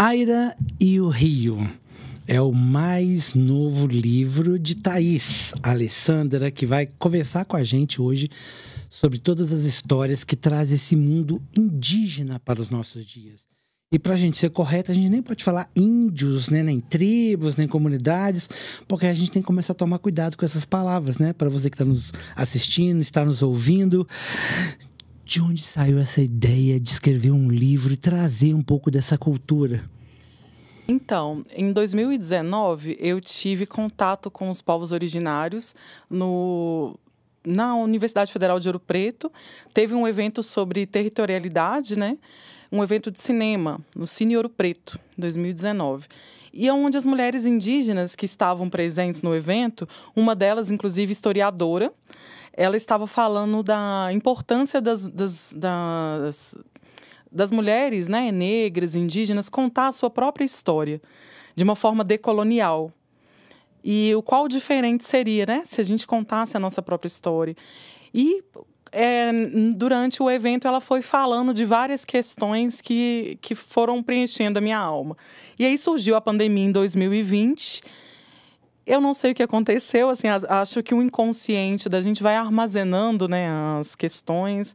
Aira e o Rio é o mais novo livro de Thaís Alessandra, que vai conversar com a gente hoje sobre todas as histórias que traz esse mundo indígena para os nossos dias. E para a gente ser correto, a gente nem pode falar índios, né? Nem tribos, nem comunidades, porque a gente tem que começar a tomar cuidado com essas palavras, né? Para você que está nos assistindo, está nos ouvindo. De onde saiu essa ideia de escrever um livro e trazer um pouco dessa cultura? Então, em 2019, eu tive contato com os povos originários na Universidade Federal de Ouro Preto. Teve um evento sobre territorialidade, né? Um evento de cinema, no Cine Ouro Preto, em 2019. E onde as mulheres indígenas que estavam presentes no evento, uma delas, inclusive, historiadora, ela estava falando da importância das mulheres, né, negras, indígenas, contar a sua própria história de uma forma decolonial. E o qual diferente seria, né, se a gente contasse a nossa própria história. E durante o evento ela foi falando de várias questões que foram preenchendo a minha alma. E aí surgiu a pandemia em 2020. Eu não sei o que aconteceu, assim, acho que o inconsciente da gente vai armazenando, né, as questões.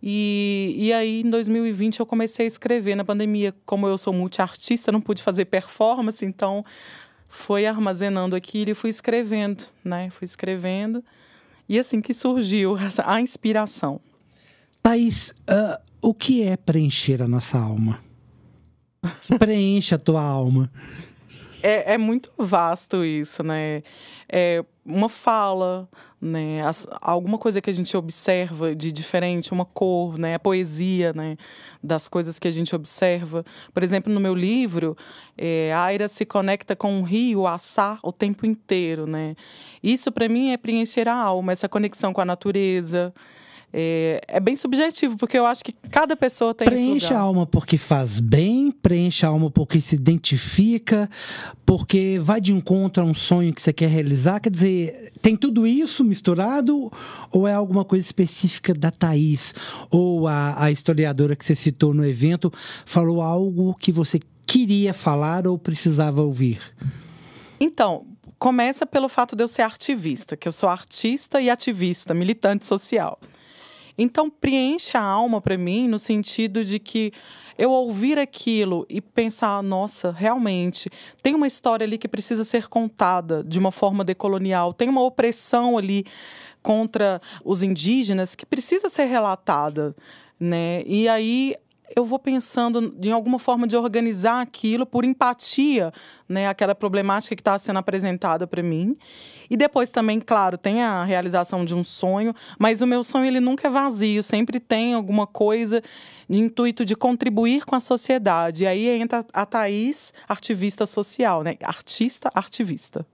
E aí, em 2020, eu comecei a escrever. Na pandemia, como eu sou multiartista, não pude fazer performance, então foi armazenando aquilo e fui escrevendo, né? Fui escrevendo. E assim que surgiu a inspiração. Thaís, o que é preencher a nossa alma? O que preenche a tua alma? É muito vasto isso, né? É uma fala, né? Alguma coisa que a gente observa de diferente, uma cor, né? A poesia, né? Das coisas que a gente observa. Por exemplo, no meu livro, a Aira se conecta com o rio, o Assá, o tempo inteiro, né? Isso, para mim, é preencher a alma, essa conexão com a natureza. É bem subjetivo, porque eu acho que cada pessoa tem esse lugar. Preenche a alma porque faz bem, preenche a alma porque se identifica, porque vai de encontro a um sonho que você quer realizar. Quer dizer, tem tudo isso misturado ou é alguma coisa específica da Thaís? Ou a historiadora que você citou no evento falou algo que você queria falar ou precisava ouvir? Então, começa pelo fato de eu ser ativista, que eu sou artista e ativista, militante social. Então, preenche a alma para mim no sentido de que eu ouvir aquilo e pensar, nossa, realmente, tem uma história ali que precisa ser contada de uma forma decolonial, tem uma opressão ali contra os indígenas que precisa ser relatada, né? E aí eu vou pensando em alguma forma de organizar aquilo por empatia, né, aquela problemática que está sendo apresentada para mim. E depois também, claro, tem a realização de um sonho, mas o meu sonho ele nunca é vazio, sempre tem alguma coisa de intuito de contribuir com a sociedade. E aí entra a Thaís, ativista social, né? Artista, ativista.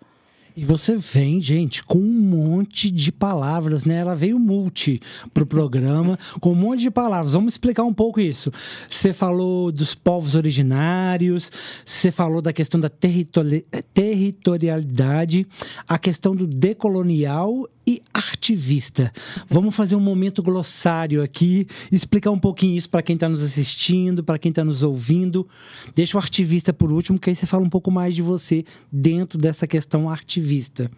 E você vem, gente, com um monte de palavras, né? Ela veio multi pro programa, com um monte de palavras. Vamos explicar um pouco isso. Você falou dos povos originários, você falou da questão da territorialidade, a questão do decolonial e artivista. Vamos fazer um momento glossário aqui, explicar um pouquinho isso para quem está nos assistindo, para quem está nos ouvindo. Deixa o artivista por último, que aí você fala um pouco mais de você dentro dessa questão artivista.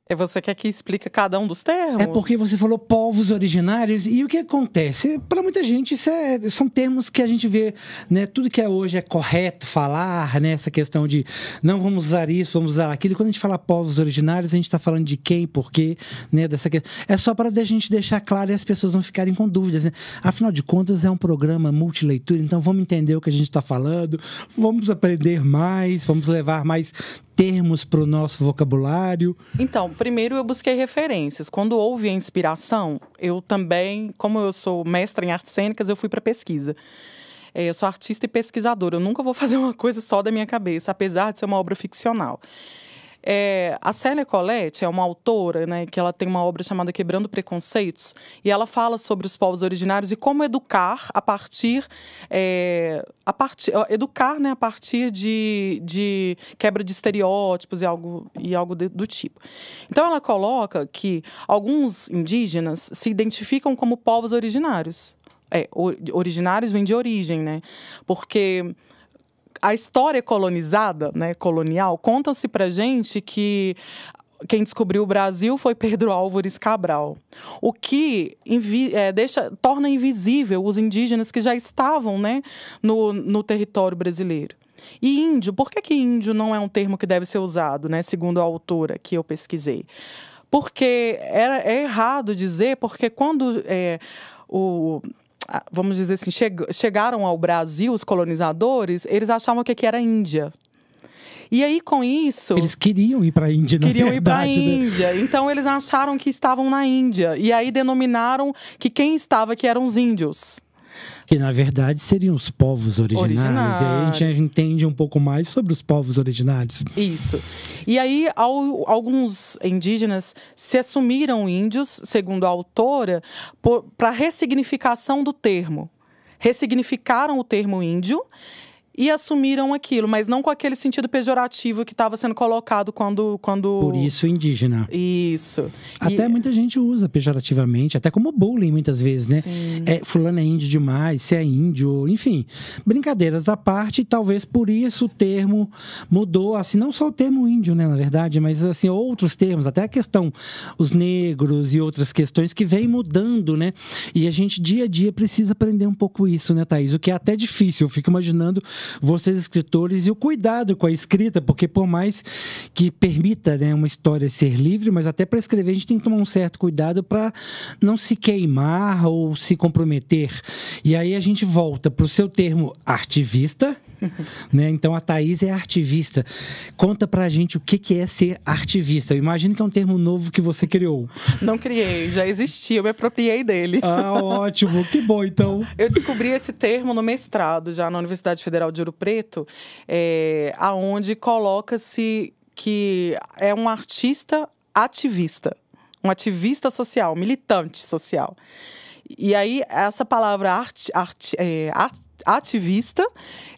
É você que aqui explica cada um dos termos? É porque você falou povos originários e o que acontece? Para muita gente, são termos que a gente vê, né? Tudo que hoje é correto falar, né? Essa questão de não vamos usar isso, vamos usar aquilo. E quando a gente fala povos originários, a gente está falando de quem, por quê, né? Dessa questão. É só para a gente deixar claro e as pessoas não ficarem com dúvidas, né? Afinal de contas, é um programa multileitura, então vamos entender o que a gente está falando, vamos aprender mais, vamos levar mais termos para o nosso vocabulário. Então, primeiro eu busquei referências. Quando houve a inspiração, eu também, como eu sou mestra em artes cênicas, eu fui para pesquisa. Eu sou artista e pesquisadora. Eu nunca vou fazer uma coisa só da minha cabeça, apesar de ser uma obra ficcional. A Célia Colette é uma autora, né, que ela tem uma obra chamada Quebrando Preconceitos, e ela fala sobre os povos originários e como educar a partir educar, né, a partir de quebra de estereótipos e algo do tipo. Então ela coloca que alguns indígenas se identificam como povos originários. Originários vem de origem, né? Porque a história colonizada, né, colonial, conta-se pra gente que quem descobriu o Brasil foi Pedro Álvares Cabral, o que torna invisível os indígenas que já estavam, né, no território brasileiro. E índio, por que índio não é um termo que deve ser usado, né, segundo a autora que eu pesquisei? Porque é errado dizer, porque quando vamos dizer assim, chegaram ao Brasil os colonizadores, eles achavam que aqui era Índia. E aí, com isso... Eles queriam ir para a Índia, na verdade. Queriam ir para a Índia. Né? Então, eles acharam que estavam na Índia. E aí, denominaram que quem estava aqui eram os índios. Que, na verdade, seriam os povos originários. E aí a gente entende um pouco mais sobre os povos originários. Isso. E aí, alguns indígenas se assumiram índios, segundo a autora, para ressignificação do termo. Ressignificaram o termo índio e assumiram aquilo, mas não com aquele sentido pejorativo que estava sendo colocado quando... Por isso, indígena. Isso. Até muita gente usa pejorativamente, até como bullying muitas vezes, né? Sim. Fulano é índio demais, se é índio, enfim. Brincadeiras à parte, talvez por isso o termo mudou, assim, não só o termo índio, né, na verdade, mas assim, outros termos, até a questão, os negros e outras questões que vêm mudando, né? E a gente, dia a dia, precisa aprender um pouco isso, né, Thaís? O que é até difícil, eu fico imaginando vocês escritores e o cuidado com a escrita, porque por mais que permita, né, uma história ser livre, mas até para escrever a gente tem que tomar um certo cuidado para não se queimar ou se comprometer. E aí a gente volta para o seu termo artivista, né? Então a Thaís é artivista. Conta pra gente o que é ser artivista. Eu imagino que é um termo novo que você criou. Não criei, já existia, eu me apropriei dele. Ah, ótimo, que bom então. Eu descobri esse termo no mestrado, já na Universidade Federal de Ouro Preto, aonde coloca-se que é um artista ativista, um ativista social, militante social. E aí, essa palavra ativista,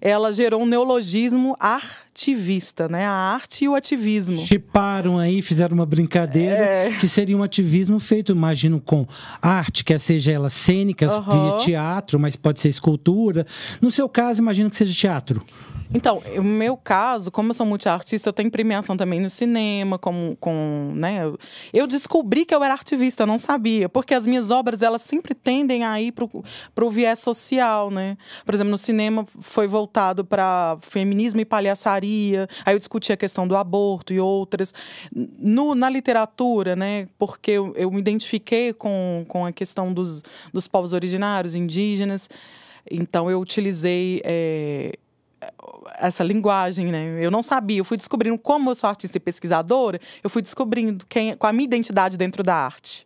ela gerou um neologismo artivista, né? A arte e o ativismo. Chiparam aí, fizeram uma brincadeira, que seria um ativismo feito, imagino, com arte, quer seja ela cênica, via teatro, mas pode ser escultura. No seu caso, imagino que seja teatro. Então, no meu caso, como eu sou multiartista, eu tenho premiação também no cinema, né? Eu descobri que eu era artivista, eu não sabia, porque as minhas obras, elas sempre tendem a ir pro viés social, né? Por exemplo, no cinema foi voltado para feminismo e palhaçaria, aí eu discuti a questão do aborto e outras. Na literatura, né? Porque eu me identifiquei com a questão dos povos originários, indígenas, então eu utilizei... essa linguagem, né? Eu não sabia, eu fui descobrindo, como eu sou artista e pesquisadora, eu fui descobrindo qual a minha identidade dentro da arte.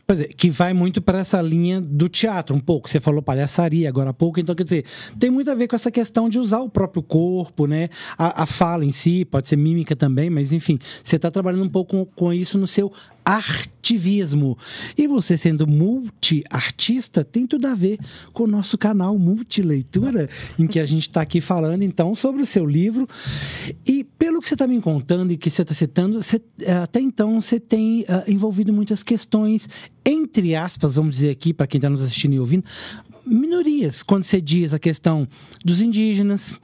Pois é, que vai muito para essa linha do teatro, um pouco. Você falou palhaçaria agora há pouco, então, quer dizer, tem muito a ver com essa questão de usar o próprio corpo, né? A fala em si, pode ser mímica também, mas, enfim, você está trabalhando um pouco com isso no seu artivismo. E você, sendo multi-artista, tem tudo a ver com o nosso canal Multileitura, em que a gente está aqui falando, então, sobre o seu livro. E, pelo que você está me contando e que você está citando, até então, você tem envolvido muitas questões, entre aspas, vamos dizer aqui, para quem está nos assistindo e ouvindo, minorias, quando você diz a questão dos indígenas,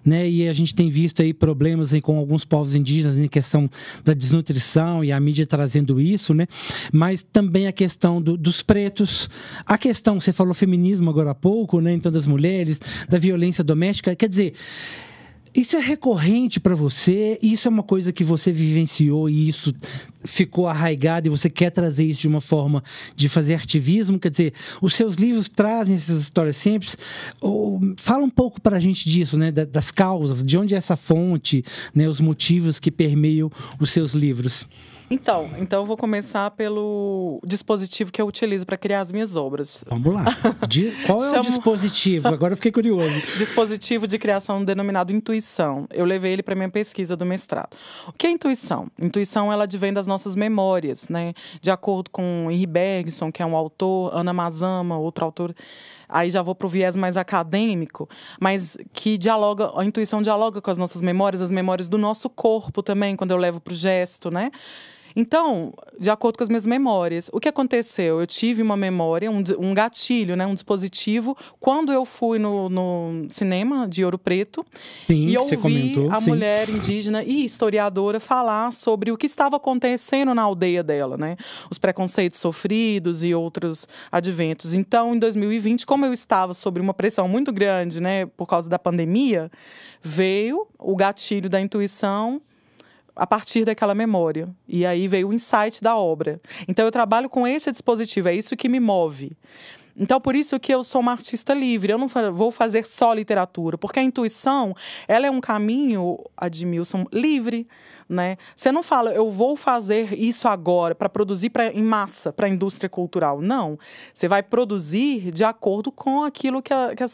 né? E a gente tem visto aí problemas aí com alguns povos indígenas em questão da desnutrição e a mídia trazendo isso, né? Mas também a questão dos pretos, a questão, você falou feminismo agora há pouco, né? Então, das mulheres, da violência doméstica, quer dizer... Isso é recorrente para você? Isso é uma coisa que você vivenciou e isso ficou arraigado e você quer trazer isso de uma forma de fazer ativismo? Quer dizer, os seus livros trazem essas histórias sempre? Fala um pouco para a gente disso, né? Das causas, de onde é essa fonte, né? Os motivos que permeiam os seus livros. Então eu vou começar pelo dispositivo que eu utilizo para criar as minhas obras. Vamos lá. Qual é o dispositivo? Agora eu fiquei curioso. Dispositivo de criação denominado intuição. Eu levei ele para minha pesquisa do mestrado. O que é intuição? Intuição, ela advém das nossas memórias, né? De acordo com Henri Bergson, que é um autor, Ana Mazama, outro autor... Aí já vou para o viés mais acadêmico, mas que a intuição dialoga com as nossas memórias, as memórias do nosso corpo também, quando eu levo para o gesto, né? Então, de acordo com as minhas memórias, o que aconteceu? Eu tive uma memória, um gatilho, né, um dispositivo, quando eu fui no cinema de Ouro Preto. Sim, e que você ouvi comentou. a Sim. mulher indígena e historiadora falar sobre o que estava acontecendo na aldeia dela, né? Os preconceitos sofridos e outros adventos. Então, em 2020, como eu estava sob uma pressão muito grande, né, por causa da pandemia, veio o gatilho da intuição a partir daquela memória. E aí veio o insight da obra. Então, eu trabalho com esse dispositivo, é isso que me move. Então, por isso que eu sou uma artista livre. Eu não vou fazer só literatura, porque a intuição, ela é um caminho, Admilson, livre, né? Você não fala, eu vou fazer isso agora para produzir em massa, para a indústria cultural. Não. Você vai produzir de acordo com aquilo que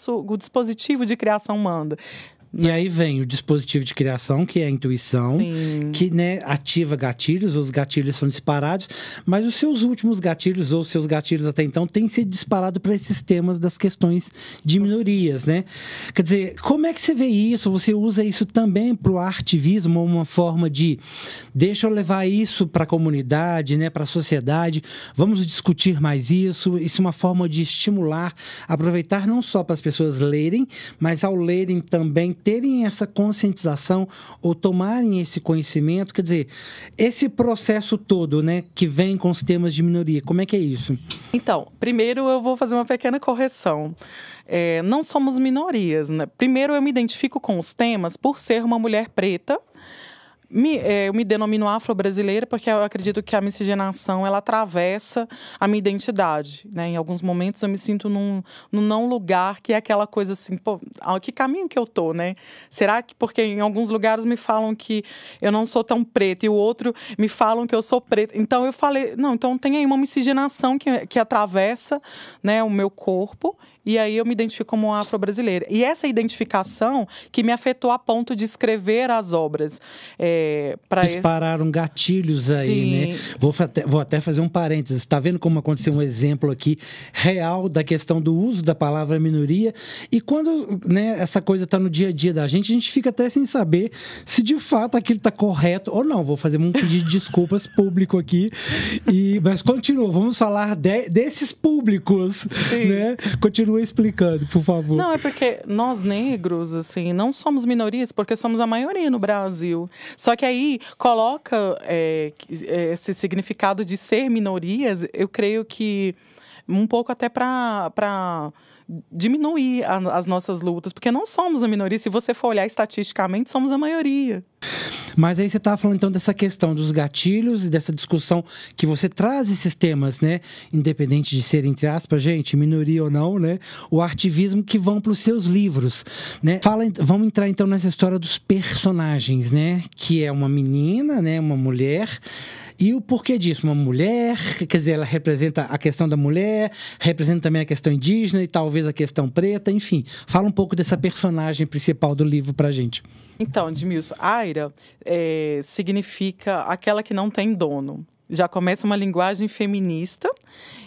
o dispositivo de criação manda. E aí vem o dispositivo de criação, que é a intuição, Sim. que, né, ativa gatilhos, os gatilhos são disparados, mas os seus últimos gatilhos, ou os seus gatilhos até então, têm sido disparados para esses temas das questões de minorias, né? Quer dizer, como é que você vê isso? Você usa isso também para o artivismo, uma forma de, deixa eu levar isso para a comunidade, né, para a sociedade, vamos discutir mais isso, isso é uma forma de estimular, aproveitar não só para as pessoas lerem, mas ao lerem também terem essa conscientização ou tomarem esse conhecimento, quer dizer, esse processo todo, né, que vem com os temas de minoria, como é que é isso? Então, primeiro eu vou fazer uma pequena correção. Não somos minorias, né? Primeiro eu me identifico com os temas por ser uma mulher preta. Eu me denomino afro-brasileira porque eu acredito que a miscigenação, ela atravessa a minha identidade, né? Em alguns momentos eu me sinto num não lugar, que é aquela coisa assim, pô, que caminho que eu tô, né? Será que, porque em alguns lugares me falam que eu não sou tão preta e o outro me falam que eu sou preta. Então eu falei, não, então tem aí uma miscigenação que atravessa, né, o meu corpo. E aí eu me identifico como afro-brasileira. E essa identificação que me afetou a ponto de escrever as obras. Dispararam gatilhos aí, Sim. né? Vou até fazer um parênteses. Está vendo como aconteceu um exemplo aqui real da questão do uso da palavra minoria? E quando, né, essa coisa está no dia a dia da gente, a gente fica até sem saber se de fato aquilo está correto ou não. Vou fazer um pedido de desculpas público aqui. Mas continua, vamos falar desses públicos, Sim. né? Continua explicando, por favor. Não, é porque nós negros, assim, não somos minorias, porque somos a maioria no Brasil. Só que aí coloca esse significado de ser minorias, eu creio que um pouco até para diminuir as nossas lutas, porque não somos a minoria. Se você for olhar estatisticamente, somos a maioria. Mas aí você estava falando, então, dessa questão dos gatilhos e dessa discussão que você traz esses temas, né? Independente de ser, entre aspas, gente, minoria ou não, né? O artivismo que vão para os seus livros, né? Vamos entrar, então, nessa história dos personagens, né? Que é uma menina, né? Uma mulher. E o porquê disso? Uma mulher, quer dizer, ela representa a questão da mulher, representa também a questão indígena e talvez a questão preta, enfim. Fala um pouco dessa personagem principal do livro pra gente. Então, Edmilson, Aira significa aquela que não tem dono. Já começa uma linguagem feminista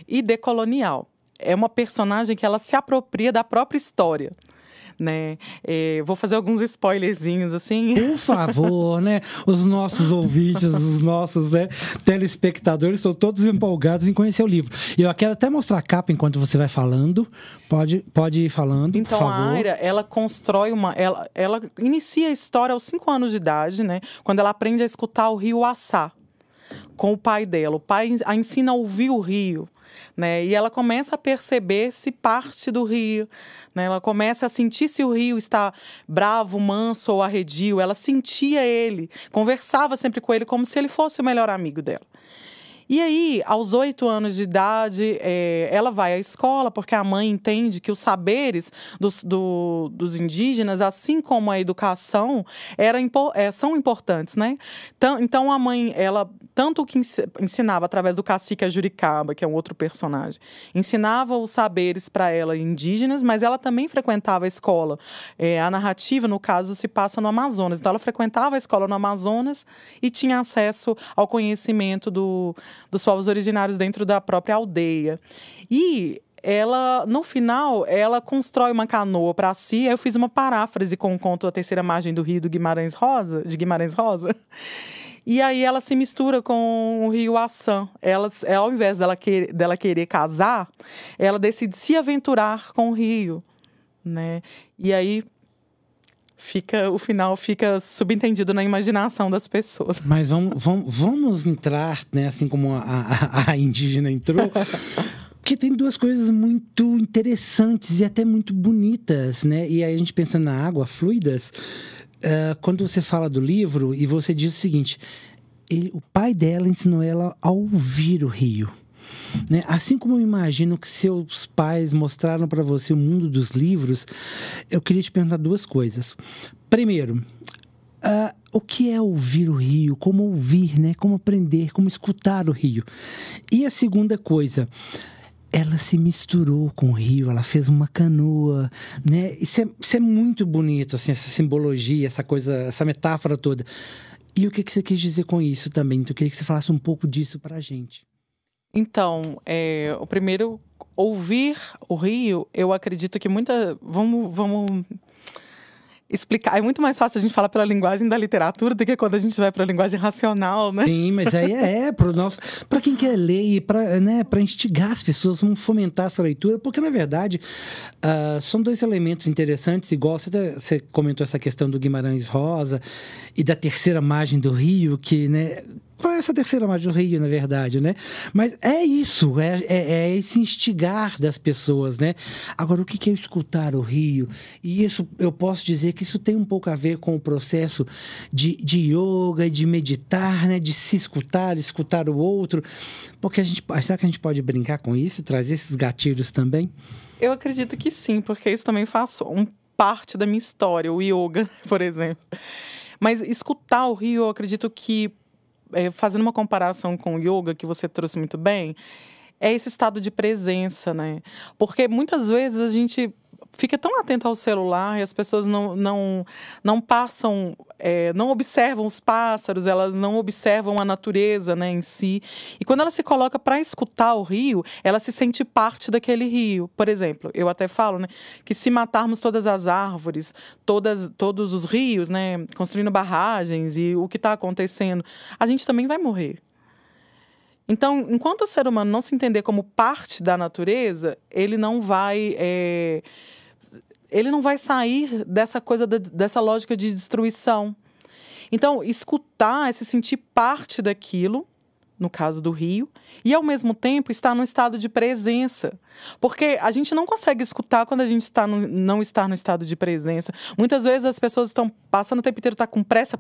e decolonial. É uma personagem que ela se apropria da própria história. Né? Vou fazer alguns spoilerzinhos, assim. Por favor, né? Os nossos ouvintes, os nossos, né, telespectadores são todos empolgados em conhecer o livro. E eu quero até mostrar a capa enquanto você vai falando. Pode ir falando, então, por favor. A Aira, ela constrói ela inicia a história aos 5 anos de idade, né? Quando ela aprende a escutar o rio Assá com o pai dela. O pai a ensina a ouvir o rio. Né? E ela começa a perceber-se parte do rio, né? Ela começa a sentir se o rio está bravo, manso ou arredio. Ela sentia ele, conversava sempre com ele como se ele fosse o melhor amigo dela. E aí, aos 8 anos de idade, ela vai à escola, porque a mãe entende que os saberes dos indígenas, assim como a educação, são importantes, né? Então, a mãe, ela, tanto que ensinava através do cacique Ajuricaba, que é um outro personagem, ensinava os saberes para ela indígenas, mas ela também frequentava a escola. A narrativa, no caso, se passa no Amazonas. Então, ela frequentava a escola no Amazonas e tinha acesso ao conhecimento dos povos originários dentro da própria aldeia. E ela, no final, ela constrói uma canoa para si. Eu fiz uma paráfrase com o conto A Terceira Margem do Rio, de Guimarães Rosa, E aí ela se mistura com o rio Assam. Ao invés dela querer casar, ela decide se aventurar com o rio, né? E aí o final fica subentendido na imaginação das pessoas. Mas vamos entrar, né? Assim como a indígena entrou. Porque tem duas coisas muito interessantes e até muito bonitas, né? E aí a gente pensa na água, fluidas. Quando você fala do livro e você diz o seguinte, o pai dela ensinou ela a ouvir o rio, né? Assim como eu imagino que seus pais mostraram para você o mundo dos livros, eu queria te perguntar duas coisas. Primeiro, o que é ouvir o rio? Como ouvir, né? Como aprender, como escutar o rio? E a segunda coisa, ela se misturou com o rio, ela fez uma canoa, né? Isso é muito bonito, assim, essa simbologia, essa coisa, essa metáfora toda. E o que você quis dizer com isso também? Então, eu queria que você falasse um pouco disso pra gente. Então, o primeiro, ouvir o rio, eu acredito que Vamos explicar. É muito mais fácil a gente falar pela linguagem da literatura do que quando a gente vai para a linguagem racional, né? Sim, mas aí para quem quer ler e para instigar as pessoas, vamos fomentar essa leitura, porque na verdade são dois elementos interessantes, igual você comentou essa questão do Guimarães Rosa e da terceira margem do rio, que, né? Qual é essa terceira margem do rio, na verdade, né? Mas é isso, é esse instigar das pessoas, né? Agora, o que é escutar o rio? E isso, eu posso dizer que isso tem um pouco a ver com o processo de yoga, de meditar, né? De se escutar o outro. Porque será que a gente pode brincar com isso, trazer esses gatilhos também? Eu acredito que sim, porque isso também faz parte da minha história, o yoga, por exemplo. Mas escutar o rio, eu acredito que fazendo uma comparação com o yoga, que você trouxe muito bem, é esse estado de presença, né? Porque muitas vezes a gente fica tão atento ao celular e as pessoas não passam, não observam os pássaros, elas não observam a natureza, né, em si. E quando ela se coloca para escutar o rio, ela se sente parte daquele rio. Por exemplo, eu até falo, né, que se matarmos todas as árvores, todos os rios, né, construindo barragens e o que está acontecendo, a gente também vai morrer. Então, enquanto o ser humano não se entender como parte da natureza, ele não vai sair dessa coisa, dessa lógica de destruição. Então, escutar é se sentir parte daquilo, no caso do rio, e, ao mesmo tempo, estar num estado de presença. Porque a gente não consegue escutar quando a gente não está no estado de presença. Muitas vezes as pessoas estão passando o tempo inteiro, com pressa.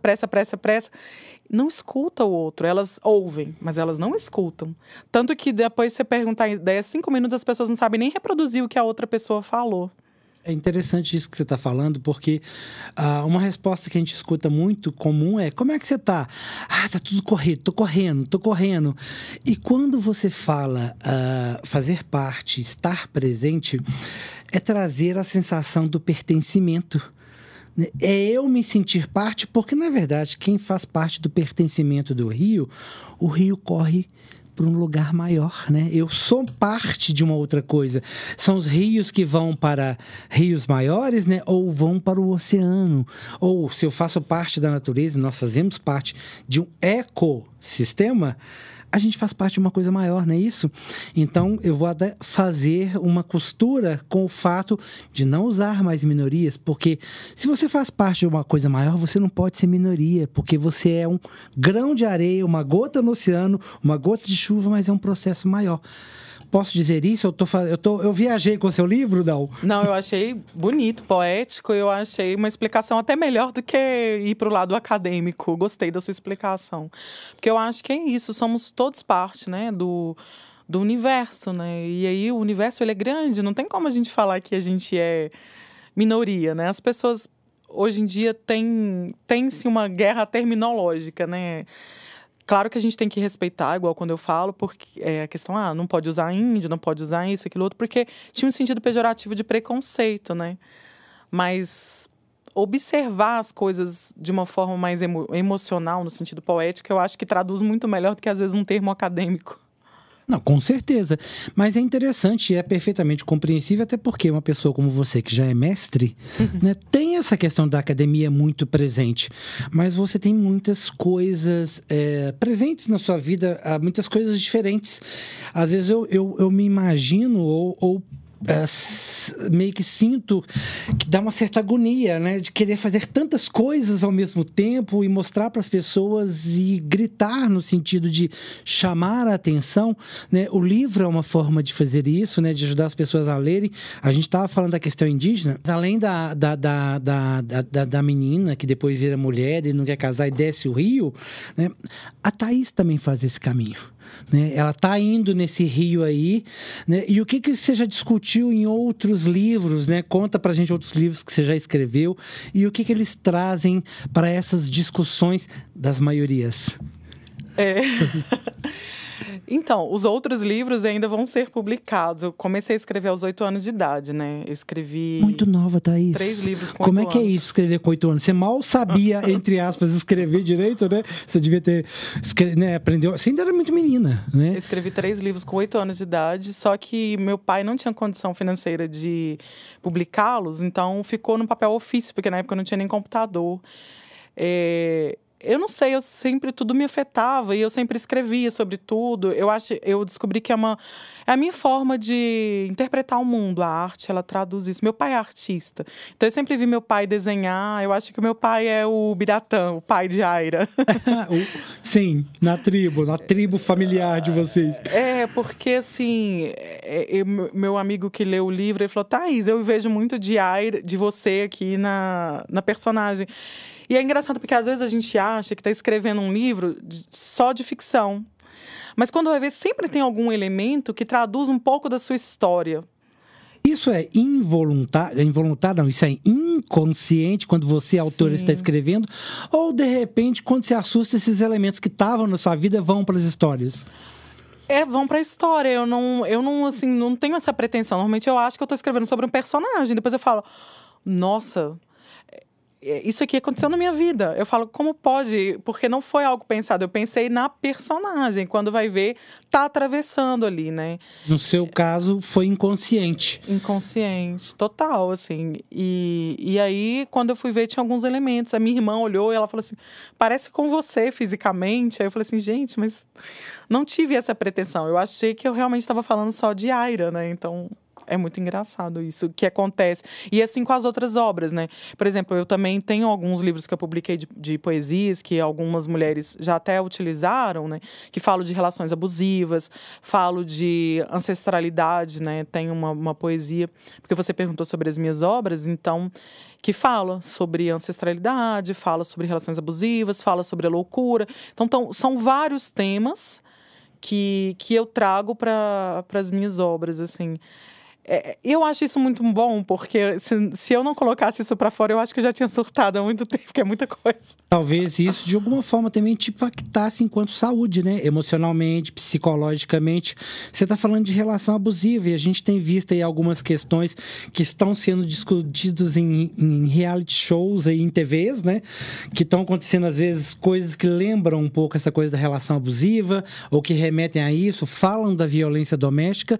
Não escuta o outro. Elas ouvem, mas elas não escutam. Tanto que depois você perguntar, daí a 5 minutos, as pessoas não sabem nem reproduzir o que a outra pessoa falou. É interessante isso que você está falando, porque uma resposta que a gente escuta muito comum é: como é que você está? Tá tudo corrido, tô correndo. E quando você fala fazer parte, estar presente, é trazer a sensação do pertencimento. É eu me sentir parte, porque, na verdade, quem faz parte do pertencimento do rio, o rio corre para um lugar maior, né? Eu sou parte de uma outra coisa. São os rios que vão para rios maiores, né? Ou vão para o oceano. Ou, se eu faço parte da natureza, nós fazemos parte de um ecossistema, a gente faz parte de uma coisa maior, não é isso? Então, eu vou até fazer uma costura com o fato de não usar mais minorias, porque se você faz parte de uma coisa maior, você não pode ser minoria, porque você é um grão de areia, uma gota no oceano, uma gota de chuva, mas é um processo maior. Posso dizer isso? Eu viajei com o seu livro, Dal? Não, eu achei bonito, poético. Eu achei uma explicação até melhor do que ir para o lado acadêmico. Gostei da sua explicação. Porque eu acho que é isso, somos todos parte, né, do universo, né? E aí o universo, ele é grande, não tem como a gente falar que a gente é minoria, né? As pessoas, hoje em dia, tem-se uma guerra terminológica, né? Claro que a gente tem que respeitar, igual quando eu falo, porque a questão, não pode usar índio, não pode usar isso, aquilo outro, porque tinha um sentido pejorativo de preconceito, né? Mas observar as coisas de uma forma mais emocional, no sentido poético, eu acho que traduz muito melhor do que, às vezes, um termo acadêmico. Não, com certeza. Mas é interessante e é perfeitamente compreensível, até porque uma pessoa como você, que já é mestre, né, tem essa questão da academia muito presente. Mas você tem muitas coisas presentes na sua vida, muitas coisas diferentes. Às vezes eu me imagino ou meio que sinto que dá uma certa agonia, né, de querer fazer tantas coisas ao mesmo tempo e mostrar para as pessoas e gritar no sentido de chamar a atenção, né? O livro é uma forma de fazer isso, né, de ajudar as pessoas a lerem. A gente estava falando da questão indígena, além da menina que depois vira mulher e não quer casar e desce o rio, né? A Thaís também faz esse caminho. Né? Ela está indo nesse rio aí, né? E o que você já discutiu em outros livros, né? Conta pra gente outros livros que você já escreveu e o que eles trazem para essas discussões das maiorias. Então, os outros livros ainda vão ser publicados. Eu comecei a escrever aos 8 anos de idade, né? Eu escrevi... Muito nova, Thaís. 3 livros com 8 Como é anos. que é isso, escrever com 8 anos? Você mal sabia, entre aspas, escrever direito, né? Você devia ter... né? Aprendeu... Você ainda era muito menina, né? Eu escrevi 3 livros com 8 anos de idade, só que meu pai não tinha condição financeira de publicá-los, então ficou no papel ofício, porque na época eu não tinha nem computador. Eu não sei, tudo me afetava e eu sempre escrevia sobre tudo. Eu descobri que é a minha forma de interpretar o mundo. A arte, ela traduz isso. Meu pai é artista, então eu sempre vi meu pai desenhar. Eu acho que o meu pai é o Biratã, o pai de Aira. Sim, na tribo familiar de vocês. Porque assim, meu amigo que leu o livro, ele falou: Thaís, eu vejo muito de Aira, de você aqui na personagem. E é engraçado porque às vezes a gente acha que está escrevendo um livro só de ficção. Mas quando vai ver, sempre tem algum elemento que traduz um pouco da sua história. Isso é involuntário, não, isso é inconsciente quando você, autor, está escrevendo? Ou, de repente, quando se assusta, esses elementos que estavam na sua vida vão para as histórias? Vão pra história. Eu não, assim, não tenho essa pretensão. Normalmente eu acho que eu tô escrevendo sobre um personagem. Depois eu falo, nossa, isso aqui aconteceu na minha vida. Eu falo, como pode? Porque não foi algo pensado. Eu pensei na personagem. Quando vai ver, tá atravessando ali, né? No seu caso, foi inconsciente. Inconsciente, total, assim. E aí, quando eu fui ver, tinha alguns elementos. A minha irmã olhou e ela falou assim, parece com você fisicamente. Aí eu falei assim, gente, mas não tive essa pretensão. Eu achei que eu realmente estava falando só de Aira, né? Então... é muito engraçado isso, que acontece. E assim com as outras obras, né? Por exemplo, eu também tenho alguns livros que eu publiquei de poesias, que algumas mulheres já até utilizaram, né? Que falo de relações abusivas, falo de ancestralidade, né? Tem uma poesia, porque você perguntou sobre as minhas obras, então, que fala sobre ancestralidade, fala sobre relações abusivas, fala sobre a loucura. Então são vários temas que eu trago para as minhas obras, assim. Eu acho isso muito bom, porque se eu não colocasse isso pra fora, eu acho que eu já tinha surtado há muito tempo, que é muita coisa. Talvez isso, de alguma forma, também te impactasse enquanto saúde, né? Emocionalmente, psicologicamente. Você está falando de relação abusiva e a gente tem visto aí algumas questões que estão sendo discutidas em reality shows aí, em TVs, né? Que estão acontecendo, às vezes, coisas que lembram um pouco essa coisa da relação abusiva ou que remetem a isso, falam da violência doméstica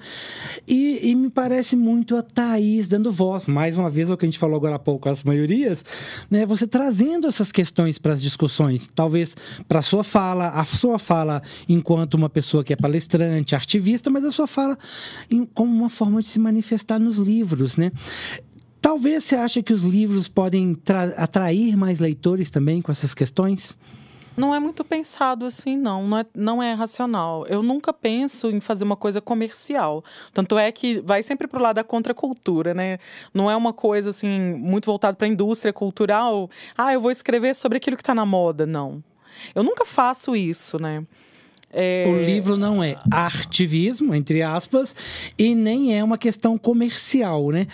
e me parece muito a Thaís dando voz, mais uma vez, é o que a gente falou agora há pouco, as maiorias, né? Você trazendo essas questões para as discussões, talvez para a sua fala enquanto uma pessoa que é palestrante, ativista, mas a sua fala como uma forma de se manifestar nos livros, né? Talvez você ache que os livros podem atrair mais leitores também com essas questões? Não é muito pensado assim, não é racional. Eu nunca penso em fazer uma coisa comercial. Tanto é que vai sempre pro lado da contracultura, né? Não é uma coisa assim, muito voltada para a indústria cultural. Eu vou escrever sobre aquilo que está na moda, não. Eu nunca faço isso, né? O livro não é artivismo, entre aspas, e nem é uma questão comercial, né?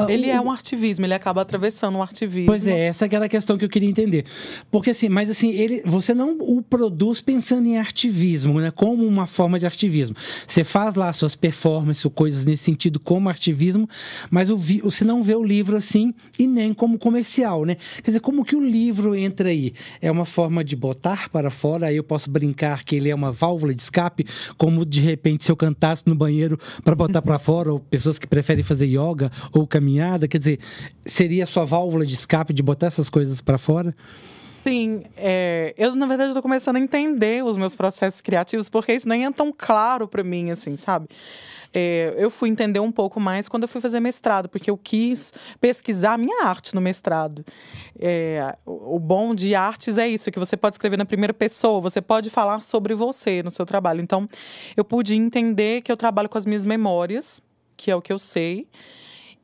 Ele é um artivismo, ele acaba atravessando um artivismo. Pois é, essa que era a questão que eu queria entender. Porque assim, mas assim, você não o produz pensando em artivismo, né? Como uma forma de artivismo. Você faz lá suas performances, coisas nesse sentido como artivismo, mas você não vê o livro assim e nem como comercial, né? Quer dizer, como que o livro entra aí? É uma forma de botar para fora, aí eu posso brincar que ele é uma válvula de escape, como de repente se eu cantasse no banheiro para botar para fora, ou pessoas que preferem fazer yoga ou caminhada, quer dizer, seria a sua válvula de escape de botar essas coisas para fora? Sim, eu na verdade estou começando a entender os meus processos criativos, porque isso nem é tão claro para mim, assim, sabe? Eu fui entender um pouco mais quando eu fui fazer mestrado, porque eu quis pesquisar a minha arte no mestrado. O bom de artes é isso, que você pode escrever na primeira pessoa, você pode falar sobre você no seu trabalho. Então, eu pude entender que eu trabalho com as minhas memórias, que é o que eu sei,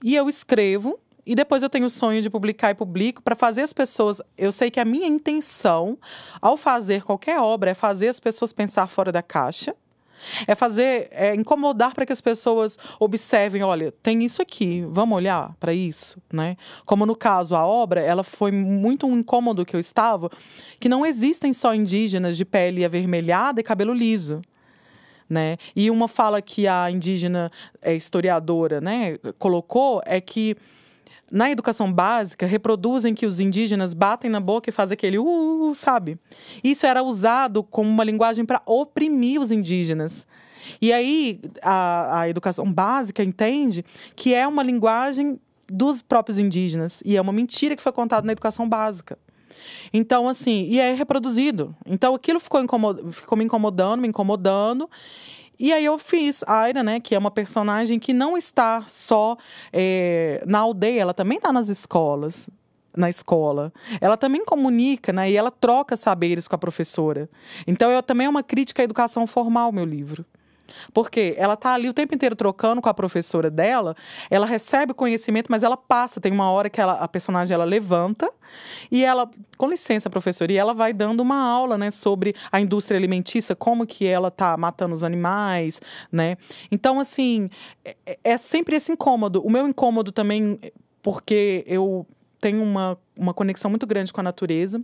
e eu escrevo. E depois eu tenho o sonho de publicar e publico para fazer as pessoas... Eu sei que a minha intenção, ao fazer qualquer obra, é fazer as pessoas pensar fora da caixa. É incomodar para que as pessoas observem, olha, tem isso aqui, vamos olhar para isso, né? Como no caso, a obra, ela foi muito um incômodo que eu estava, que não existem só indígenas de pele avermelhada e cabelo liso. Né? E uma fala que a indígena historiadora, né, colocou é que na educação básica, reproduzem que os indígenas batem na boca e fazem aquele sabe? Isso era usado como uma linguagem para oprimir os indígenas. E aí, a educação básica entende que é uma linguagem dos próprios indígenas. E é uma mentira que foi contada na educação básica. Então, assim, e é reproduzido. Então, aquilo ficou me incomodando. E aí eu fiz a Aira, né, que é uma personagem que não está só na aldeia, ela também está nas escolas, na escola. Ela também comunica, né, e ela troca saberes com a professora. Então, também é uma crítica à educação formal, meu livro. Porque ela está ali o tempo inteiro trocando com a professora dela, ela recebe conhecimento, mas ela passa. Tem uma hora que a personagem ela levanta e ela, com licença, professora, e ela vai dando uma aula, né, sobre a indústria alimentícia, como que ela está matando os animais, né? Então, assim, é sempre esse incômodo. O meu incômodo também, porque eu tenho uma conexão muito grande com a natureza.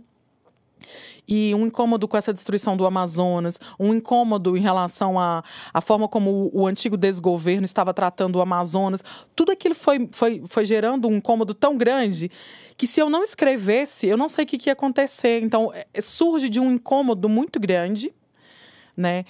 E um incômodo com essa destruição do Amazonas, um incômodo em relação à forma como o antigo desgoverno estava tratando o Amazonas. Tudo aquilo foi gerando um incômodo tão grande que, se eu não escrevesse, eu não sei o que ia acontecer. Então, surge de um incômodo muito grande, né?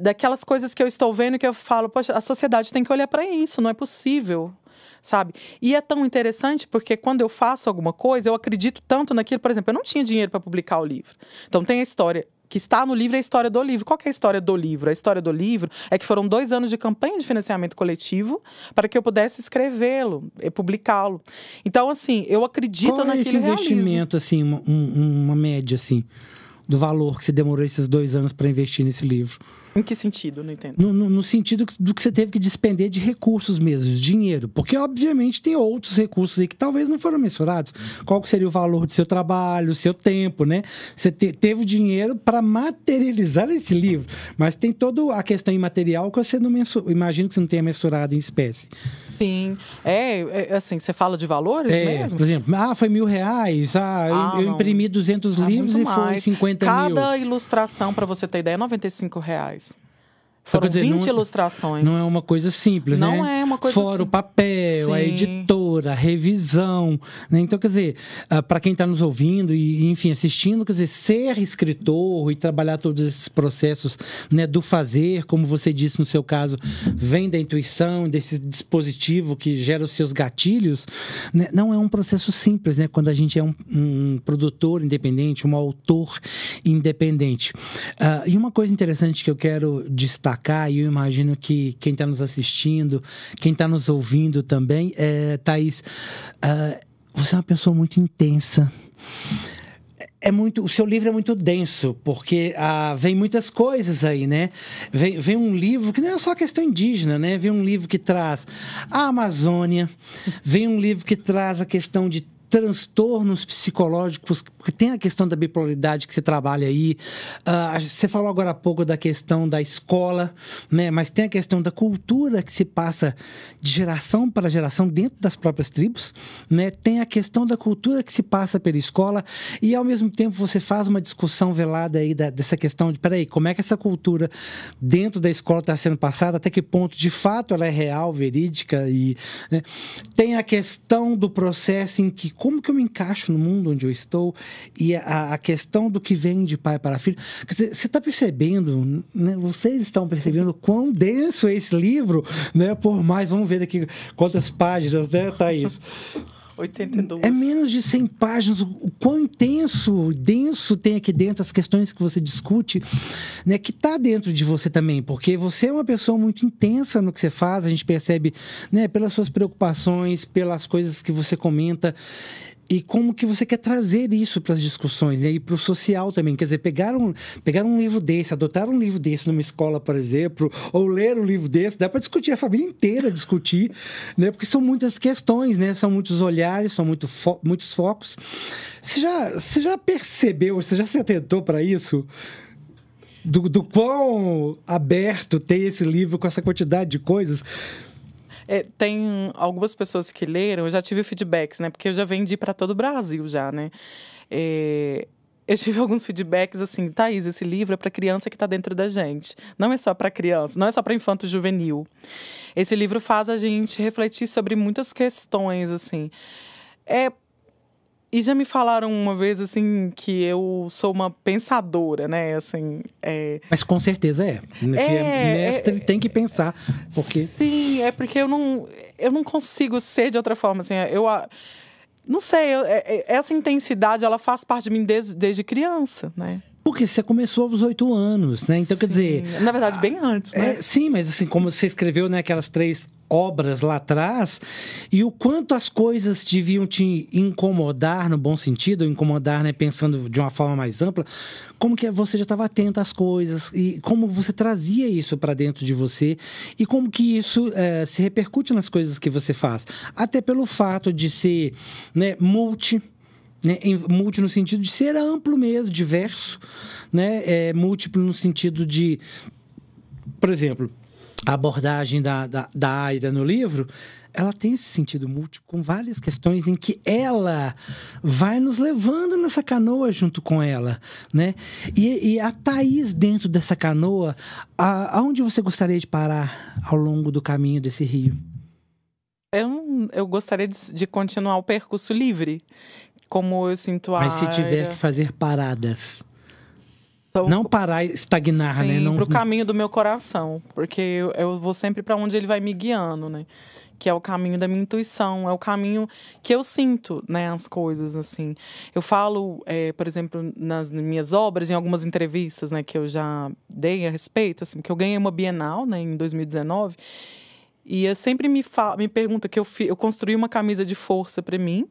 Daquelas coisas que eu estou vendo que eu falo, poxa, a sociedade tem que olhar para isso, não é possível. Sabe? E é tão interessante porque quando eu faço alguma coisa, eu acredito tanto naquilo. Por exemplo, eu não tinha dinheiro para publicar o livro. Então, tem a história que está no livro, é a história do livro. Qual que é a história do livro? A história do livro é que foram 2 anos de campanha de financiamento coletivo para que eu pudesse escrevê-lo e publicá-lo. Então, assim, eu acredito naquilo e realizo. Qual é esse investimento, assim, uma média, assim, do valor que você demorou esses 2 anos para investir nesse livro? Em que sentido? Não entendo. No sentido do que você teve que despender de recursos mesmo, de dinheiro. Porque, obviamente, tem outros recursos aí que talvez não foram mensurados. Qual que seria o valor do seu trabalho, do seu tempo, né? Você teve o dinheiro para materializar esse livro. Mas tem toda a questão imaterial que você não imagino que você não tenha mensurado em espécie. Sim. Assim, você fala de valores mesmo? Por exemplo, foi R$1.000. Eu imprimi 200 livros e foi 50 mil. Cada ilustração, para você ter ideia, é R$95. Foram 20 ilustrações. Não é uma coisa simples, né? Não é uma coisa Fora o papel, a editora, a revisão, né? Então, quer dizer, para quem está nos ouvindo e, enfim, assistindo, quer dizer, ser escritor e trabalhar todos esses processos, né, do fazer, como você disse no seu caso, vem da intuição, desse dispositivo que gera os seus gatilhos, né? Não é um processo simples, né? Quando a gente é um produtor independente, um autor independente. E uma coisa interessante que eu quero destacar, e eu imagino que quem está nos assistindo, quem está nos ouvindo também, Thaís, você é uma pessoa muito intensa. O seu livro é muito denso, porque vem muitas coisas aí, né? Vem um livro que não é só questão indígena, né? Vem um livro que traz a Amazônia, vem um livro que traz a questão de transtornos psicológicos, porque tem a questão da bipolaridade que você trabalha aí. Você falou agora há pouco da questão da escola, né? Mas tem a questão da cultura que se passa de geração para geração dentro das próprias tribos, né? Tem a questão da cultura que se passa pela escola e, ao mesmo tempo, você faz uma discussão velada aí dessa questão de, peraí, como é que essa cultura dentro da escola está sendo passada, até que ponto, de fato, ela é real, verídica, e, né? Tem a questão do processo em que, como que eu me encaixo no mundo onde eu estou, e a questão do que vem de pai para filho. Quer dizer, você está percebendo, né? Vocês estão percebendo quão denso é esse livro, né? Por mais, vamos ver aqui quantas páginas, né, Thaís? 82. É menos de 100 páginas. O quão denso tem aqui dentro as questões que você discute, né, que está dentro de você também, porque você é uma pessoa muito intensa no que você faz, a gente percebe, né, pelas suas preocupações, pelas coisas que você comenta, e como que você quer trazer isso para as discussões, né? E para o social também. Quer dizer, pegar um livro desse, adotar um livro desse numa escola, por exemplo, ou ler um livro desse, dá para discutir, a família inteira discutir, né? Porque são muitas questões, né? São muitos olhares, são muitos focos. Você já percebeu, você já se atentou para isso? Do quão aberto tem esse livro com essa quantidade de coisas? Tem algumas pessoas que leram, eu já tive feedbacks, né? Porque eu já vendi para todo o Brasil já, né? Eu tive alguns feedbacks assim, Thaís, esse livro é para criança que está dentro da gente. Não é só para criança, não é só para infanto juvenil. Esse livro faz a gente refletir sobre muitas questões, assim. E já me falaram uma vez, assim, que eu sou uma pensadora, né? Assim, Mas com certeza é. Se é mestre, tem que pensar. Porque... Sim, é porque eu não consigo ser de outra forma. Assim, não sei, essa intensidade, ela faz parte de mim desde criança, né? Porque você começou aos 8 anos, né? Então, sim, quer dizer... Na verdade, bem antes, né? Sim, mas assim, como você escreveu, né, aquelas 3 obras lá atrás, e o quanto as coisas deviam te incomodar, no bom sentido, ou incomodar, né, pensando de uma forma mais ampla, como que você já estava atento às coisas, e como você trazia isso para dentro de você, e como que isso se repercute nas coisas que você faz. Até pelo fato de ser, né, multi no sentido de ser amplo mesmo, diverso, né? Múltiplo no sentido de, por exemplo, a abordagem da Aida no livro, ela tem esse sentido múltiplo, com várias questões em que ela vai nos levando nessa canoa junto com ela, né? E a Thaís, dentro dessa canoa, aonde você gostaria de parar ao longo do caminho desse rio? Eu gostaria de continuar o percurso livre, como eu sinto a Mas se tiver que fazer paradas, não parar, estagnar, sim, né? Não pro caminho do meu coração, porque eu vou sempre para onde ele vai me guiando, né? Que é o caminho da minha intuição, é o caminho que eu sinto, né, as coisas, assim. Eu falo, por exemplo, nas minhas obras, em algumas entrevistas, né, que eu já dei a respeito, assim, que eu ganhei uma Bienal, né, em 2019, e eu sempre me pergunta que eu construí uma camisa de força para mim,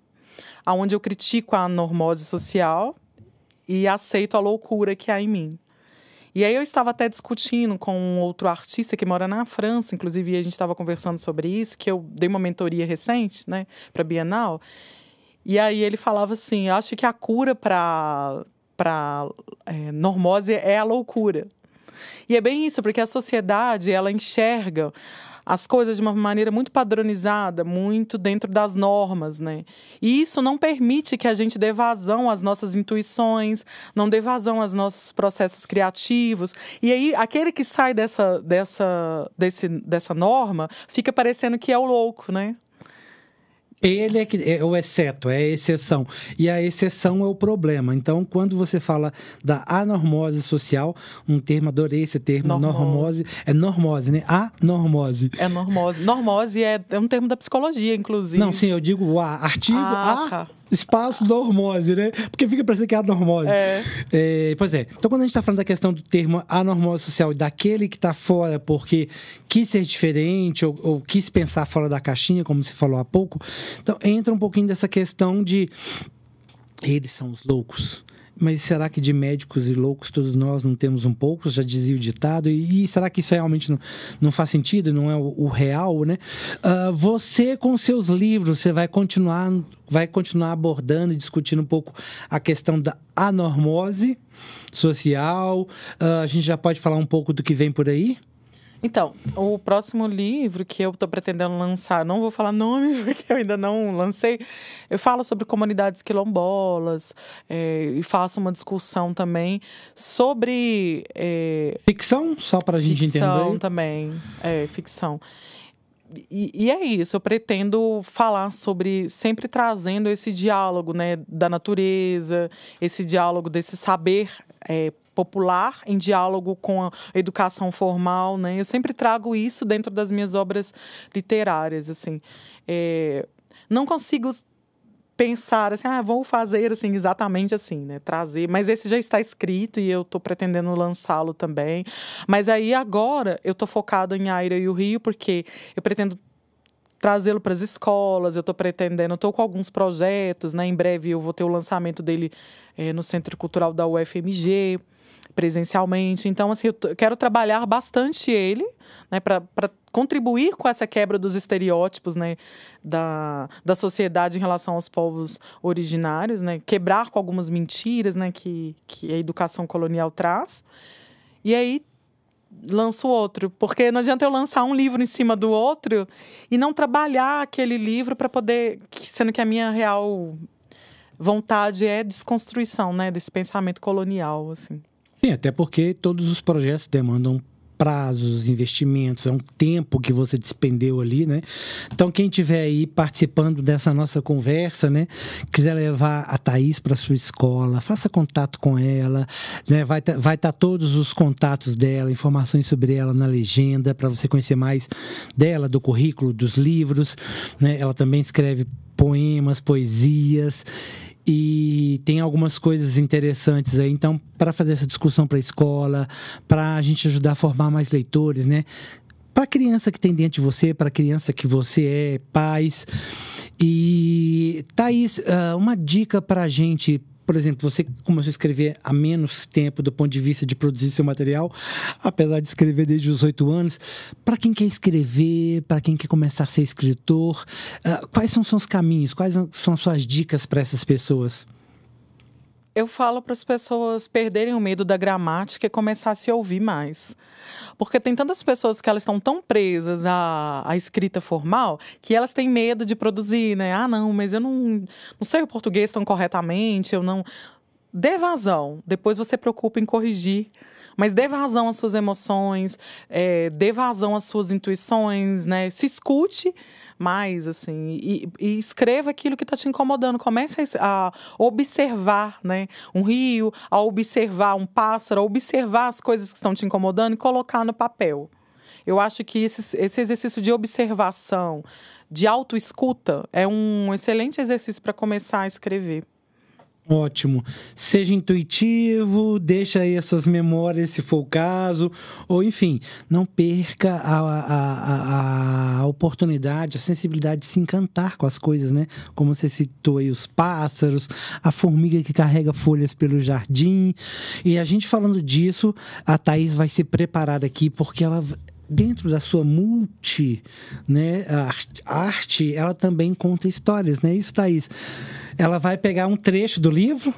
onde eu critico a normose social e aceito a loucura que há em mim. E aí eu estava até discutindo com um outro artista que mora na França, inclusive, e a gente estava conversando sobre isso, que eu dei uma mentoria recente, né, para a Bienal. E aí ele falava assim, eu acho que a cura para normose é a loucura. E é bem isso, porque a sociedade, ela enxerga as coisas de uma maneira muito padronizada, muito dentro das normas, né? E isso não permite que a gente dê vazão às nossas intuições, não dê vazão aos nossos processos criativos. E aí, aquele que sai dessa norma, fica parecendo que é o louco, né? Ele é o exceto, é a exceção. E a exceção é o problema. Então, quando você fala da anormose social, um termo, adorei esse termo, normose. É normose, né? Anormose. É normose. Normose é um termo da psicologia, inclusive. Não, sim, eu digo o artigo tá. Espaço normose, né? Porque fica parecendo que é anormose. Pois é. Então, quando a gente está falando da questão do termo anormose social e daquele que está fora porque quis ser diferente ou quis pensar fora da caixinha, como se falou há pouco, então entra um pouquinho dessa questão de eles são os loucos. Mas será que de médicos e loucos todos nós não temos um pouco? Já dizia o ditado. E será que isso realmente não faz sentido? Não é o real, né? Você, com seus livros, você vai continuar abordando e discutindo um pouco a questão da anormose social. A gente já pode falar um pouco do que vem por aí? Então, o próximo livro que eu estou pretendendo lançar, não vou falar nome porque eu ainda não lancei, eu falo sobre comunidades quilombolas e faço uma discussão também sobre... Ficção? Só para a gente entender. Ficção também, ficção. E é isso, eu pretendo falar sobre, sempre trazendo esse diálogo, né, da natureza, esse diálogo desse saber popular em diálogo com a educação formal, né? Eu sempre trago isso dentro das minhas obras literárias, assim. Não consigo pensar assim, vou fazer assim, exatamente assim, né? Trazer, mas esse já está escrito e eu estou pretendendo lançá-lo também. Mas aí agora eu estou focada em Aira e o Rio, porque eu pretendo trazê-lo para as escolas, eu estou com alguns projetos, né? Em breve eu vou ter o lançamento dele no Centro Cultural da UFMG, presencialmente. Então, assim, eu quero trabalhar bastante ele, né, para contribuir com essa quebra dos estereótipos, né, da sociedade em relação aos povos originários, né, quebrar com algumas mentiras, né, que a educação colonial traz. E aí lanço outro, porque não adianta eu lançar um livro em cima do outro e não trabalhar aquele livro para poder, sendo que a minha real vontade é desconstrução, né, desse pensamento colonial, assim. Sim, até porque todos os projetos demandam prazos, investimentos, é um tempo que você despendeu ali, né? Então, quem estiver aí participando dessa nossa conversa, né? Quiser levar a Thaís para sua escola, faça contato com ela, né? Vai estar todos os contatos dela, informações sobre ela na legenda, para você conhecer mais dela, do currículo, dos livros, né? Ela também escreve poemas, poesias, e tem algumas coisas interessantes aí, então, para fazer essa discussão para a escola, para a gente ajudar a formar mais leitores, né? Para a criança que tem dentro de você, para a criança que você é, pais. E, Thaís, uma dica para a gente. Por exemplo, você começou a escrever há menos tempo do ponto de vista de produzir seu material, apesar de escrever desde os 8 anos. Para quem quer escrever, para quem quer começar a ser escritor, quais são os seus caminhos, quais são as suas dicas para essas pessoas? Eu falo para as pessoas perderem o medo da gramática e começar a se ouvir mais. Porque tem tantas pessoas que elas estão tão presas à escrita formal que elas têm medo de produzir, né? Não, mas eu não sei o português tão corretamente, eu não... Dê vazão, depois você preocupa em corrigir. Mas dê vazão às suas emoções, dê vazão às suas intuições, né? Se escute mais, assim, e escreva aquilo que está te incomodando. Comece a observar, né, um rio, a observar um pássaro, a observar as coisas que estão te incomodando e colocar no papel. Eu acho que esse exercício de observação, de autoescuta, é um excelente exercício para começar a escrever. Ótimo. Seja intuitivo, deixa aí as suas memórias, se for o caso, ou enfim, não perca a oportunidade, a sensibilidade de se encantar com as coisas, né? Como você citou aí, os pássaros, a formiga que carrega folhas pelo jardim. E a gente falando disso, a Thaís vai se preparar aqui, porque ela... Dentro da sua né, arte, ela também conta histórias, né? Isso, Thaís. Ela vai pegar um trecho do livro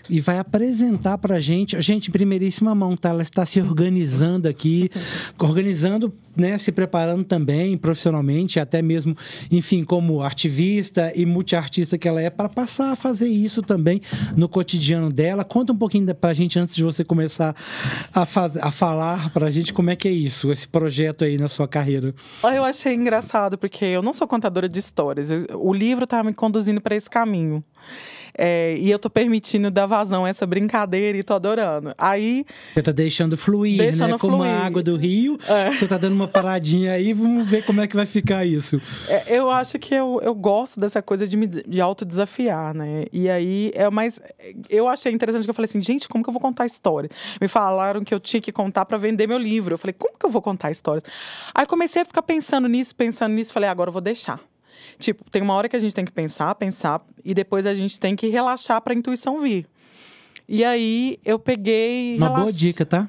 e vai apresentar para a gente em primeiríssima mão, tá? Ela está se organizando aqui, né, se preparando também profissionalmente, até mesmo, enfim, como ativista e multiartista que ela é, para passar a fazer isso também no cotidiano dela. Conta um pouquinho para a gente, antes de você começar a falar para a gente como é que é isso, esse projeto aí na sua carreira. Eu achei engraçado, porque eu não sou contadora de histórias, o livro está me conduzindo para esse caminho. E eu tô permitindo dar vazão a essa brincadeira e tô adorando. Aí... Você tá deixando fluir, né? Como a água do rio. Você tá dando uma paradinha aí, vamos ver como é que vai ficar isso. Eu acho que eu gosto dessa coisa de autodesafiar, né? E aí, mas eu achei interessante que eu falei assim, gente, como que eu vou contar história? Me falaram que eu tinha que contar para vender meu livro. Eu falei, como que eu vou contar histórias? Aí comecei a ficar pensando nisso, falei, agora eu vou deixar. Tipo, tem uma hora que a gente tem que pensar, e depois a gente tem que relaxar para a intuição vir. E aí, eu peguei... Uma boa dica, tá?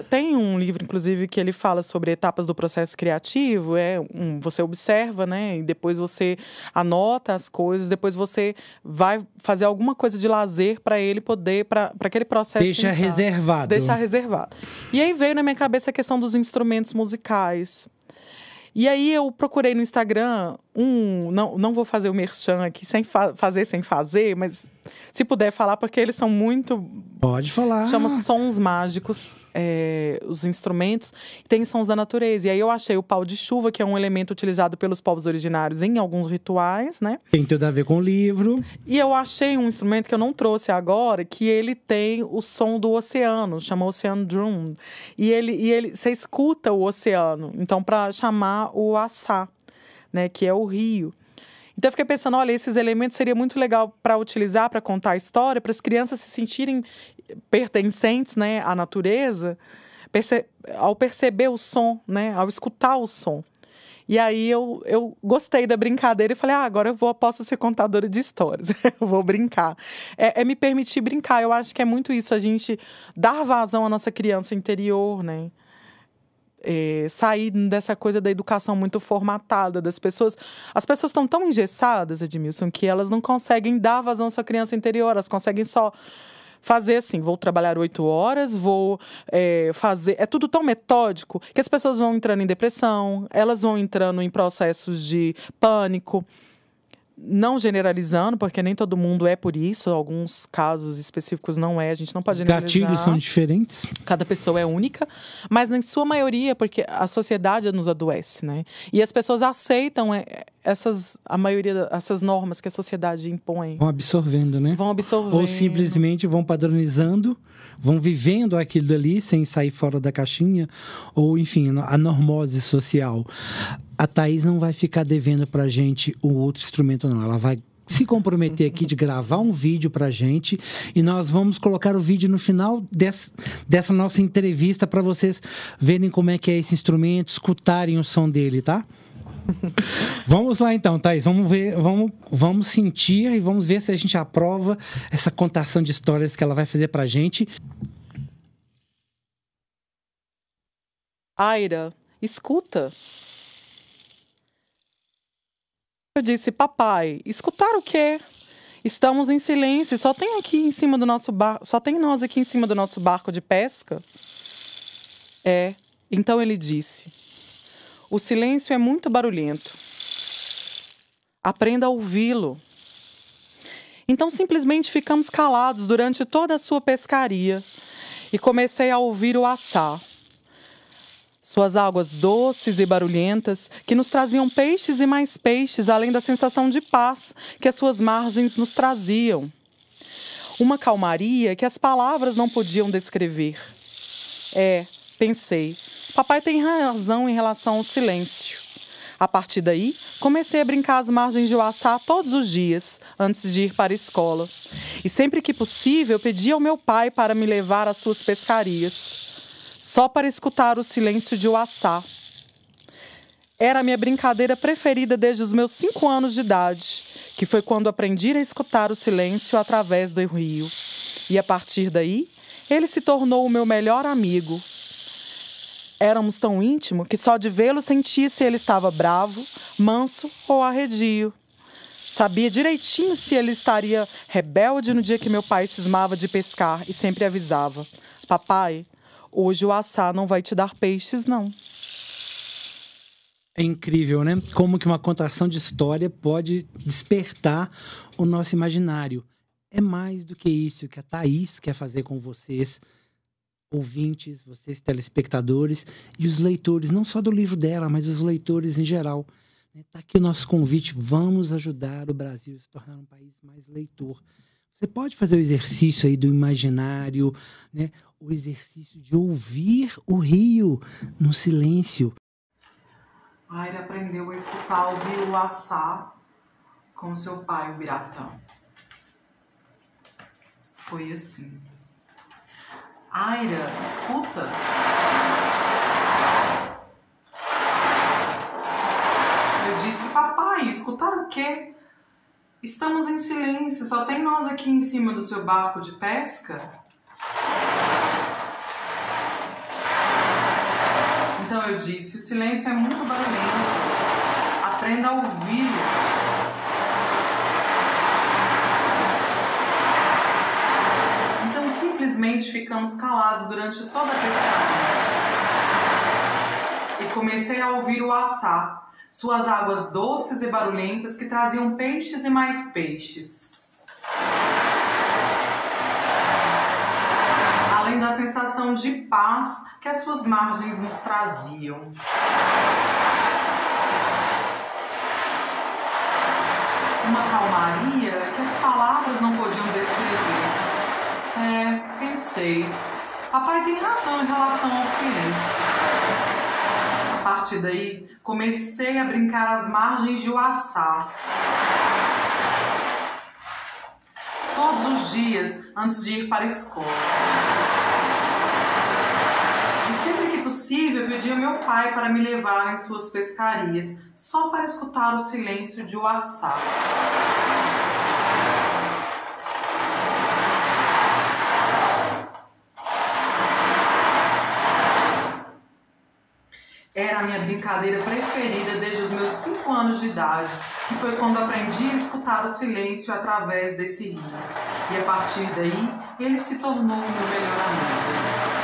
Tem um livro, inclusive, que ele fala sobre etapas do processo criativo. Você observa, né? E depois você anota as coisas. Depois você vai fazer alguma coisa de lazer para ele poder... Para aquele processo... Deixar reservado. E aí veio na minha cabeça a questão dos instrumentos musicais. E aí eu procurei no Instagram não vou fazer o merchan aqui sem fazer, mas se puder falar, porque eles são muito... Pode falar. Chama Sons Mágicos, os instrumentos. Tem sons da natureza. E aí eu achei o pau de chuva, que é um elemento utilizado pelos povos originários em alguns rituais, né? Tem tudo a ver com o livro. E eu achei um instrumento que eu não trouxe agora, que ele tem o som do oceano, chama Ocean Drum. E você escuta o oceano, então, para chamar o assá, né, que é o rio. Então eu fiquei pensando, olha, esses elementos seria muito legal para utilizar, para contar a história, para as crianças se sentirem pertencentes, né, à natureza, ao perceber o som, né, ao escutar o som. E aí eu gostei da brincadeira e falei, agora posso ser contadora de histórias, eu vou brincar. É me permitir brincar, eu acho que é muito isso, a gente dar vazão à nossa criança interior, né? Sair dessa coisa da educação muito formatada das pessoas. As pessoas estão tão engessadas, Edmilson, que elas não conseguem dar vazão à sua criança interior. Elas conseguem só fazer assim, vou trabalhar 8 horas, vou fazer... É tudo tão metódico que as pessoas vão entrando em depressão, elas vão entrando em processos de pânico. Não generalizando, porque nem todo mundo é por isso. Alguns casos específicos não é. A gente não pode generalizar. Gatilhos são diferentes. Cada pessoa é única. Mas, na sua maioria, porque a sociedade nos adoece, né? E as pessoas aceitam essas normas que a sociedade impõe. Vão absorvendo, né? Vão absorvendo. Ou simplesmente vão padronizando, vão vivendo aquilo dali sem sair fora da caixinha. Ou, enfim, a normose social. A Thaís não vai ficar devendo pra gente o outro instrumento, não. Ela vai se comprometer aqui de gravar um vídeo pra gente e nós vamos colocar o vídeo no final dessa nossa entrevista para vocês verem como é que é esse instrumento, escutarem o som dele, tá? Vamos lá então, Thaís, vamos ver, vamos sentir e vamos ver se a gente aprova essa contação de histórias que ela vai fazer pra gente. Aira, escuta. Eu disse, papai, escutar o quê? Estamos em silêncio, só tem aqui em cima do nosso barco, só tem nós aqui em cima do nosso barco de pesca? Então ele disse, o silêncio é muito barulhento. Aprenda a ouvi-lo. Então simplesmente ficamos calados durante toda a sua pescaria e comecei a ouvir o assá. Suas águas doces e barulhentas, que nos traziam peixes e mais peixes, além da sensação de paz que as suas margens nos traziam. Uma calmaria que as palavras não podiam descrever. Pensei, papai tem razão em relação ao silêncio. A partir daí, comecei a brincar às margens de Uaçá todos os dias, antes de ir para a escola. E sempre que possível, pedia ao meu pai para me levar às suas pescarias. Só para escutar o silêncio de Uaçá. Era a minha brincadeira preferida desde os meus 5 anos de idade, que foi quando aprendi a escutar o silêncio através do rio. E a partir daí, ele se tornou o meu melhor amigo. Éramos tão íntimos que só de vê-lo sentia se ele estava bravo, manso ou arredio. Sabia direitinho se ele estaria rebelde no dia que meu pai cismava de pescar e sempre avisava: papai, hoje o assá não vai te dar peixes, não. É incrível, né? Como que uma contação de história pode despertar o nosso imaginário. É mais do que isso que a Thaís quer fazer com vocês, ouvintes, vocês telespectadores e os leitores, não só do livro dela, mas os leitores em geral. Está aqui o nosso convite, vamos ajudar o Brasil a se tornar um país mais leitor. Você pode fazer o exercício aí do imaginário, né? O exercício de ouvir o rio no silêncio. Aira aprendeu a escutar o rio Uaçá com seu pai, o Biratã. Foi assim. Aira, escuta. Eu disse, papai, escutar o quê? Estamos em silêncio, só tem nós aqui em cima do seu barco de pesca? Então eu disse, o silêncio é muito barulhento. Aprenda a ouvir. Então simplesmente ficamos calados durante toda a pescaria. E comecei a ouvir o assá. suas águas doces e barulhentas que traziam peixes e mais peixes. Além da sensação de paz que as suas margens nos traziam. Uma calmaria que as palavras não podiam descrever. Pensei, papai tem razão em relação ao silêncio. A partir daí, comecei a brincar às margens de Uaçá. Todos os dias antes de ir para a escola. E sempre que possível, pedia ao meu pai para me levar em suas pescarias, só para escutar o silêncio de Uaçá. Era a minha brincadeira preferida desde os meus 5 anos de idade, que foi quando aprendi a escutar o silêncio através desse rio. E a partir daí, ele se tornou o meu melhor amigo.